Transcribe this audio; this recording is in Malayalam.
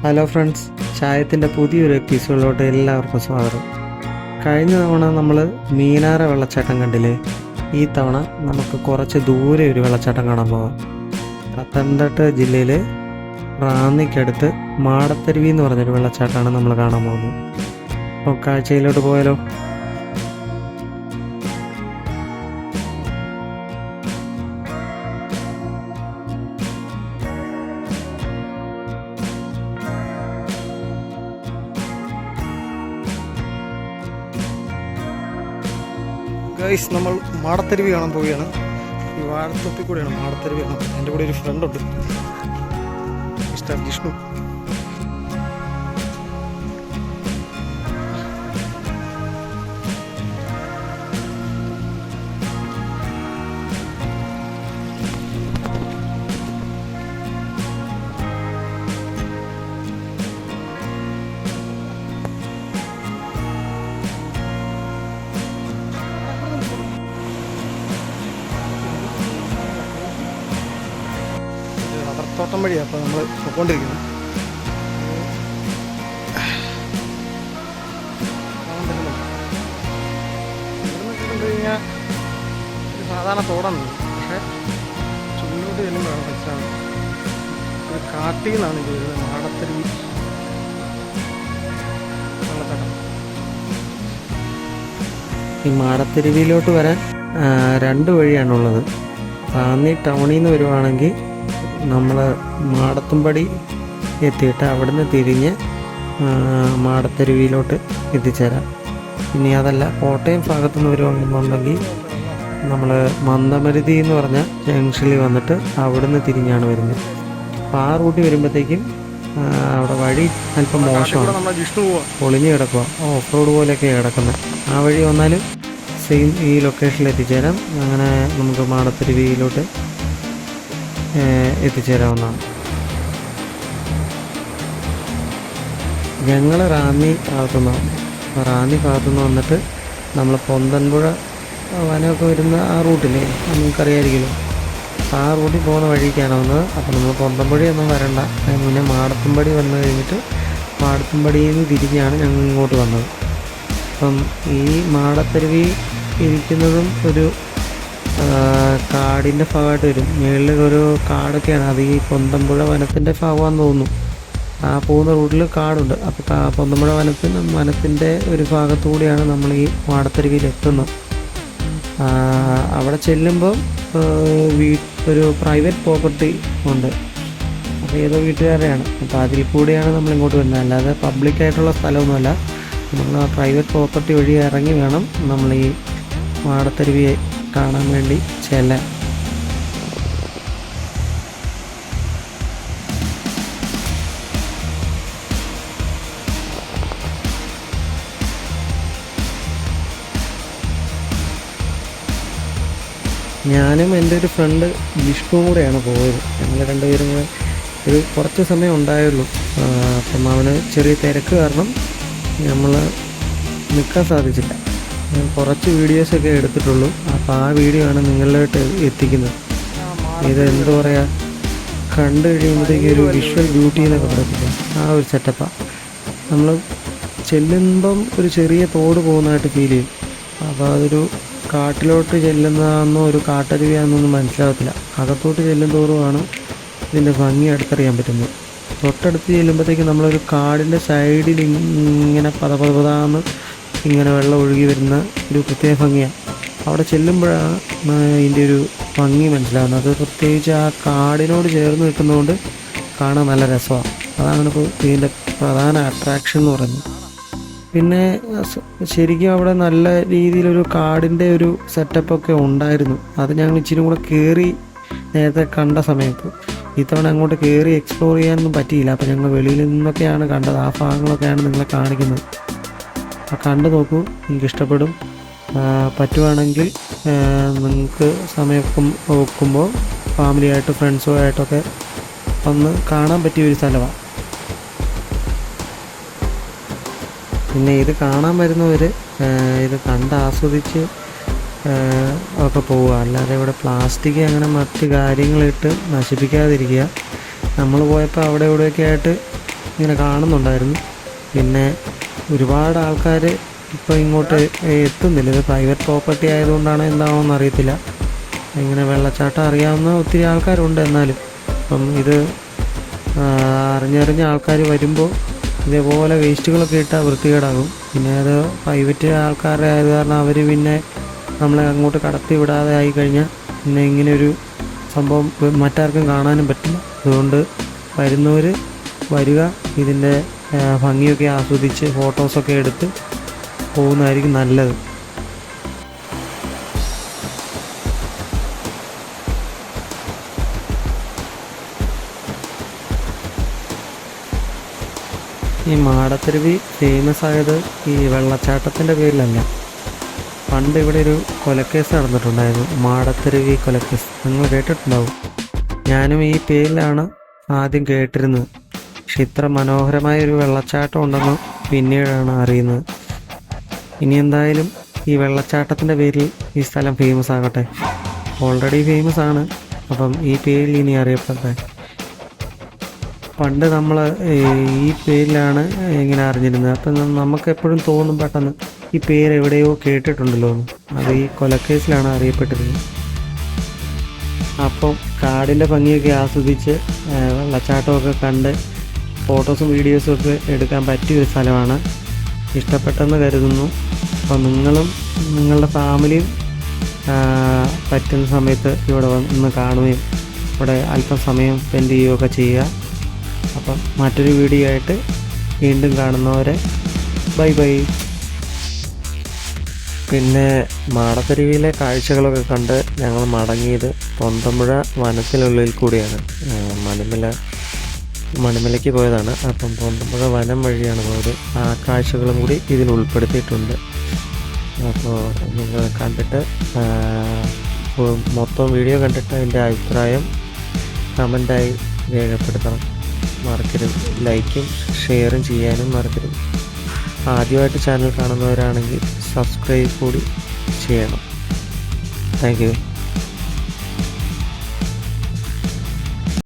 ഹലോ ഫ്രണ്ട്സ്, ചായത്തിൻ്റെ പുതിയൊരു എപ്പിസോഡിലോട്ട് എല്ലാവർക്കും സ്വാഗതം. കഴിഞ്ഞ തവണ നമ്മൾ മീനാറ വെള്ളച്ചാട്ടം കണ്ടില്ലേ? ഈ തവണ നമുക്ക് കുറച്ച് ദൂരെ ഒരു വെള്ളച്ചാട്ടം കാണാൻ പോകാം. പത്തനംതിട്ട ജില്ലയിൽ റാന്നിക്കടുത്ത് മാടത്തരുവി എന്ന് പറഞ്ഞൊരു വെള്ളച്ചാട്ടമാണ് നമ്മൾ കാണാൻ പോകുന്നത്. അപ്പോൾ കാഴ്ചയിലോട്ട് പോയാലോ? ഗൈസ്, നമ്മൾ മാടത്തരുവി കാണാൻ പോവുകയാണ്. ഈ വാഴത്തൊപ്പി കൂടെയാണ് മാടത്തരുവി കാണാൻ. എൻ്റെ കൂടെ ഒരു ഫ്രണ്ടുണ്ട്, മിസ്റ്റർ ജിഷ്ണു. തോട്ടം വഴിയാണ് അപ്പോൾ നമ്മൾ പോയിക്കൊണ്ടിരിക്കുന്നത്. ഇവിടുന്ന് കണ്ടു കഴിഞ്ഞാൽ ഒരു സാധാരണ തോടാണ്, പക്ഷേ ചുള്ളിലോട്ട് ചെല്ലുമ്പോഴാണ് രസമാണ്. ഒരു കാട്ടിൽ നിന്നാണ് ഇത് വരുന്നത്. മാടത്തരുവി വെള്ളച്ചാട്ടം. ഈ മാടത്തരുവിയിലോട്ട് വരാൻ രണ്ട് വഴിയാണുള്ളത്. റാന്നി ടൗണിൽ നിന്ന് വരുവാണെങ്കിൽ നമ്മൾ മാടത്തുംപടി എത്തിയിട്ട് അവിടുന്ന് തിരിഞ്ഞ് മാടത്തരുവിയിലോട്ട് എത്തിച്ചേരാം. ഇനി അതല്ല കോട്ടയം ഭാഗത്തുനിന്ന് വരുവാണെന്നുണ്ടെങ്കിൽ നമ്മൾ മന്ദമരുതി എന്ന് പറഞ്ഞ ജംഗ്ഷനിൽ വന്നിട്ട് അവിടുന്ന് തിരിഞ്ഞാണ് വരുന്നത്. അപ്പോൾ ആ റൂട്ടിൽ വരുമ്പോഴത്തേക്കും അവിടെ വഴി അല്പം മോശമാണ്, പൊളിഞ്ഞ് കിടക്കുക, ഓഫ് റോഡ് പോലെയൊക്കെ കിടക്കുന്നത്. ആ വഴി വന്നാലും സെയിം ഈ ലൊക്കേഷനിൽ എത്തിച്ചേരാം. അങ്ങനെ നമുക്ക് മാടത്തരുവിയിലോട്ട് എത്തിച്ചേരാവുന്നതാണ്. ഞങ്ങൾ റാന്നി ഭാഗത്തുനിന്ന് വന്നിട്ട് നമ്മൾ പൊന്തൻപുഴ വനമൊക്കെ വരുന്ന ആ റൂട്ടില്ലേ, നമുക്കറിയാമായിരിക്കുമല്ലോ. ആ റൂട്ടിൽ പോകുന്ന വഴിക്കാണ് വന്നത്. അപ്പോൾ നമ്മൾ പൊന്തൻപുഴയൊന്നും വരണ്ട, അതിന് മുന്നേ മാടത്തുംപടി വന്നു കഴിഞ്ഞിട്ട് മാടത്തുംപടിയിൽ നിന്ന് തിരിഞ്ഞാണ് ഞങ്ങൾ ഇങ്ങോട്ട് വന്നത്. അപ്പം ഈ മാടത്തരുവി ഇരിക്കുന്നതും ഒരു കാടിൻ്റെ ഭാഗമായിട്ട് വരും. മുകളിൽ ഒരു കാടൊക്കെയാണ്, അത് ഈ പൊന്തമ്പുഴ വനത്തിൻ്റെ ഭാഗമാണെന്ന് തോന്നുന്നു. ആ പോകുന്ന റൂട്ടിൽ കാടുണ്ട്. അപ്പോൾ പൊന്തമ്പുഴ വനത്തിൻ്റെ ഒരു ഭാഗത്തുകൂടിയാണ് നമ്മൾ ഈ മാടത്തരുവിയിൽ എത്തുന്നത്. അവിടെ ചെല്ലുമ്പോൾ ഒരു പ്രൈവറ്റ് പ്രോപ്പർട്ടി ഉണ്ട്, അപ്പോൾ ഏതോ വീട്ടുകാരെയാണ്. അപ്പോൾ അതിൽ കൂടിയാണ് നമ്മൾ ഇങ്ങോട്ട് വരുന്നത്, അല്ലാതെ പബ്ലിക്കായിട്ടുള്ള സ്ഥലമൊന്നുമല്ല. നമ്മൾ ആ പ്രൈവറ്റ് പ്രോപ്പർട്ടി വഴി ഇറങ്ങി വേണം നമ്മൾ ഈ മാടത്തരുവിയെ കാണാൻ വേണ്ടി ചെല്ലാൻ. ഞാനും എൻ്റെ ഒരു ഫ്രണ്ട് ജിഷ്ണുവും കൂടെയാണ് പോയത്. ഞങ്ങൾ രണ്ടുപേരും കൂടെ ഒരു കുറച്ച് സമയം ഉണ്ടായുള്ളൂ. അപ്പം അവന് ചെറിയ തിരക്ക് കാരണം നമ്മൾ നിൽക്കാൻ സാധിച്ചില്ല. ഞാൻ കുറച്ച് വീഡിയോസൊക്കെ എടുത്തിട്ടുള്ളൂ. അപ്പോൾ ആ വീഡിയോ ആണ് നിങ്ങളിലോട്ട് എത്തിക്കുന്നത്. ഇത് എന്താ പറയുക, കണ്ടു കഴിയുമ്പോഴത്തേക്ക് ഒരു വിഷ്വൽ ബ്യൂട്ടി എന്നൊക്കെ പറയത്തില്ല, ആ ഒരു സെറ്റപ്പാണ്. നമ്മൾ ചെല്ലുമ്പം ഒരു ചെറിയ തോട് പോകുന്നതായിട്ട് ഫീൽ ചെയ്യും. അപ്പോൾ അതൊരു കാട്ടിലോട്ട് ചെല്ലുന്നതാണെന്നോ ഒരു കാട്ടരുവിയാണെന്നൊന്നും മനസ്സിലാകത്തില്ല. അകത്തോട്ട് ചെല്ലും തോറുമാണ് ഇതിൻ്റെ ഭംഗി അടുത്തറിയാൻ പറ്റുന്നത്. തൊട്ടടുത്ത് ചെല്ലുമ്പോഴത്തേക്ക് നമ്മളൊരു കാടിൻ്റെ സൈഡിൽ ഇങ്ങനെ പതപതാന്ന് ഇങ്ങനെ വെള്ളം ഒഴുകി വരുന്ന ഒരു പ്രത്യേക ഭംഗിയാണ്. അവിടെ ചെല്ലുമ്പോഴാണ് ഇതിൻ്റെ ഒരു ഭംഗി മനസ്സിലാകുന്നത്. അത് പ്രത്യേകിച്ച് ആ കാടിനോട് ചേർന്ന് നിൽക്കുന്നതുകൊണ്ട് കാണാൻ നല്ല രസമാണ്. അതാണ് ഇപ്പോൾ ഇതിൻ്റെ പ്രധാന അട്രാക്ഷൻ എന്ന് പറയുന്നത്. പിന്നെ ശരിക്കും അവിടെ നല്ല രീതിയിലൊരു കാടിൻ്റെ ഒരു സെറ്റപ്പൊക്കെ ഉണ്ടായിരുന്നു. അത് ഞങ്ങൾ ഇച്ചിരി കൂടെ കയറി നേരത്തെ കണ്ട സമയത്ത്. ഇത്തവണ അങ്ങോട്ട് കയറി എക്സ്പ്ലോർ ചെയ്യാനൊന്നും പറ്റിയില്ല. അപ്പോൾ ഞങ്ങൾ വെളിയിൽ നിന്നൊക്കെയാണ് കണ്ടത്. ആ ഭാഗങ്ങളൊക്കെയാണ് നിങ്ങളെ കാണിക്കുന്നത്. കണ്ടു നോക്കൂ, നിങ്ങൾക്ക് ഇഷ്ടപ്പെടും. പറ്റുവാണെങ്കിൽ നിങ്ങൾക്ക് സമയം നോക്കുമ്പോൾ ഫാമിലിയായിട്ട് ഫ്രണ്ട്സുമായിട്ടൊക്കെ ഒന്ന് കാണാൻ പറ്റിയൊരു സ്ഥലമാണ്. പിന്നെ ഇത് കാണാൻ വരുന്നവർ ഇത് കണ്ട് ആസ്വദിച്ച് ഒക്കെ പോവുക, അല്ലാതെ ഇവിടെ പ്ലാസ്റ്റിക് അങ്ങനെ മറ്റ് കാര്യങ്ങളിട്ട് നശിപ്പിക്കാതിരിക്കുക. നമ്മൾ പോയപ്പോൾ അവിടെ ഇവിടെയൊക്കെ ആയിട്ട് ഇങ്ങനെ കാണുന്നുണ്ടായിരുന്നു. പിന്നെ ഒരുപാട് ആൾക്കാർ ഇപ്പോൾ ഇങ്ങോട്ട് എത്തുന്നില്ല. ഇത് പ്രൈവറ്റ് പ്രോപ്പർട്ടി ആയതുകൊണ്ടാണ് എന്താണോ എന്നറിയത്തില്ല. ഇങ്ങനെ വെള്ളച്ചാട്ടം അറിയാവുന്ന ഒത്തിരി ആൾക്കാരുണ്ട്. എന്നാലും അപ്പം ഇത് അറിഞ്ഞറിഞ്ഞ ആൾക്കാർ വരുമ്പോൾ ഇതേപോലെ വേസ്റ്റുകളൊക്കെ ഇട്ടാൽ വൃത്തികേടാകും. പിന്നെ അത് പ്രൈവറ്റ് ആൾക്കാരുടെ ആയത് കാരണം അവർ പിന്നെ നമ്മളെ അങ്ങോട്ട് കടത്തി വിടാതെ ആയിക്കഴിഞ്ഞാൽ പിന്നെ ഇങ്ങനെയൊരു സംഭവം മറ്റാർക്കും കാണാനും പറ്റില്ല. അതുകൊണ്ട് വരുന്നവർ വരിക, ഇതിൻ്റെ ഭംഗിയൊക്കെ ആസ്വദിച്ച് ഫോട്ടോസൊക്കെ എടുത്ത് പോകുന്നതായിരിക്കും നല്ലത്. ഈ മാടത്തരുവി ഫേമസ് ആയത് ഈ വെള്ളച്ചാട്ടത്തിൻ്റെ പേരിലല്ല. പണ്ട് ഇവിടെ ഒരു കൊലക്കേസ് നടന്നിട്ടുണ്ടായിരുന്നു, മാടത്തരുവി കൊലക്കേസ്. നിങ്ങൾ കേട്ടിട്ടുണ്ടാവും. ഞാനും ഈ പേരിലാണ് ആദ്യം കേട്ടിരുന്നത്. പക്ഷെ ഇത്ര മനോഹരമായൊരു വെള്ളച്ചാട്ടം ഉണ്ടെന്ന് പിന്നീടാണ് അറിയുന്നത്. ഇനി എന്തായാലും ഈ വെള്ളച്ചാട്ടത്തിൻ്റെ പേരിൽ ഈ സ്ഥലം ഫേമസ് ആകട്ടെ. ഓൾറെഡി ഫേമസ് ആണ്, അപ്പം ഈ പേരിൽ ഇനി അറിയപ്പെടട്ടെ. പണ്ട് നമ്മൾ ഈ പേരിലാണ് ഇങ്ങനെ അറിഞ്ഞിരുന്നത്. അപ്പം നമുക്ക് എപ്പോഴും തോന്നും പെട്ടെന്ന് ഈ പേര് എവിടെയോ കേട്ടിട്ടുണ്ടല്ലോ എന്ന്. അത് ഈ കൊലക്കേസിലാണ് അറിയപ്പെട്ടിരുന്നത്. അപ്പം കാടിൻ്റെ ഭംഗിയൊക്കെ ആസ്വദിച്ച് വെള്ളച്ചാട്ടമൊക്കെ കണ്ട് ഫോട്ടോസും വീഡിയോസും ഒക്കെ എടുക്കാൻ പറ്റിയൊരു സ്ഥലമാണ്. ഇഷ്ടപ്പെട്ടെന്ന് കരുതുന്നു. അപ്പോൾ നിങ്ങളും നിങ്ങളുടെ ഫാമിലിയും പറ്റുന്ന സമയത്ത് ഇവിടെ വന്ന് കാണുകയും ഇവിടെ അല്പം സമയം സ്പെൻഡ് ചെയ്യുകയൊക്കെ ചെയ്യുക. അപ്പം മറ്റൊരു വീഡിയോ ആയിട്ട് വീണ്ടും കാണുന്നവരെ ബൈ ബൈ. പിന്നെ മാടത്തരുവിയിലെ കാഴ്ചകളൊക്കെ കണ്ട് ഞങ്ങൾ മടങ്ങിയത് തൊണ്ടമ്പുഴ വനത്തിനുള്ളിൽ കൂടിയാണ്. മണിമലയ്ക്ക് പോയതാണ്. അപ്പം തൊണ്ടമ്പുഴ വനം വഴിയാണ് പോയത്. ആ കാഴ്ചകളും കൂടി ഇതിൽ ഉൾപ്പെടുത്തിയിട്ടുണ്ട്. അപ്പോൾ നിങ്ങൾ കണ്ടിട്ട് മൊത്തം വീഡിയോ കണ്ടിട്ട് അതിൻ്റെ അഭിപ്രായം കമൻ്റായി രേഖപ്പെടുത്തണം. മറക്കരുത്. ലൈക്കും ഷെയറും ചെയ്യാനും മറക്കരുത്. ആദ്യമായിട്ട് ചാനൽ കാണുന്നവരാണെങ്കിൽ സബ്സ്ക്രൈബ് കൂടി ചെയ്യണം. Thank you.